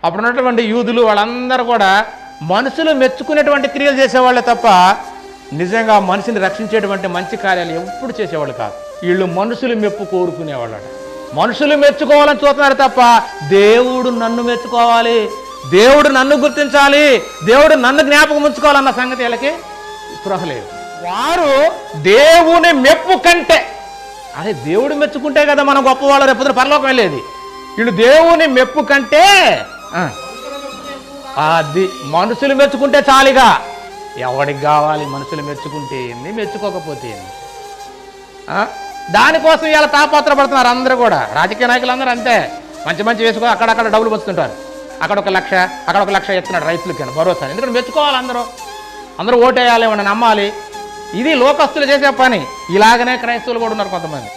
అప్పుడు ఉన్నటువంటి యూదులు వాళ్ళందరూ కూడా మనుషులు మెచ్చుకునేటువంటి క్రియలు చేసేవాళ్ళే తప్ప నిజంగా మనిషిని రక్షించేటువంటి మంచి కార్యాలు ఎప్పుడు చేసేవాళ్ళు కాదు. వీళ్ళు మనుషులు మెప్పు కోరుకునేవాళ్ళట. మనుషులు మెచ్చుకోవాలని చూస్తున్నారు తప్ప దేవుడు నన్ను మెచ్చుకోవాలి, దేవుడు నన్ను గుర్తించాలి, దేవుడు నన్ను జ్ఞాపకం ఉంచుకోవాలన్న సంగతి వీళ్ళకి స్పృహ లేదు. వారు దేవుని మెప్పు కంటే, అదే దేవుడు మెచ్చుకుంటే కదా మనం గొప్పవాళ్ళు రేపు పరలోకం వెళ్ళేది. వీళ్ళు దేవుని మెప్పు కంటే అది మనుషులు మెచ్చుకుంటే చాలుగా. ఎవడికి కావాలి మనుషులు మెచ్చుకుంటే ఏంది, మెచ్చుకోకపోతే ఏంది? దానికోసం ఇలా తాపత్రపడుతున్నారు అందరూ కూడా. రాజకీయ నాయకులు అందరూ అంతే, మంచి మంచి వేసుకొని అక్కడక్కడ డబ్బులు పంచుతుంటారు. అక్కడ 1 లక్ష అక్కడ 1 లక్ష ఎత్తున్నాడు రైతులకి భరోసా. ఎందుకంటే మెచ్చుకోవాలి, అందరూ ఓటేయాలి, నమ్మాలి. ఇది లోకస్తులు చేసే పని. ఇలాగనే క్రైస్తవులు కూడా ఉన్నారు కొంతమంది.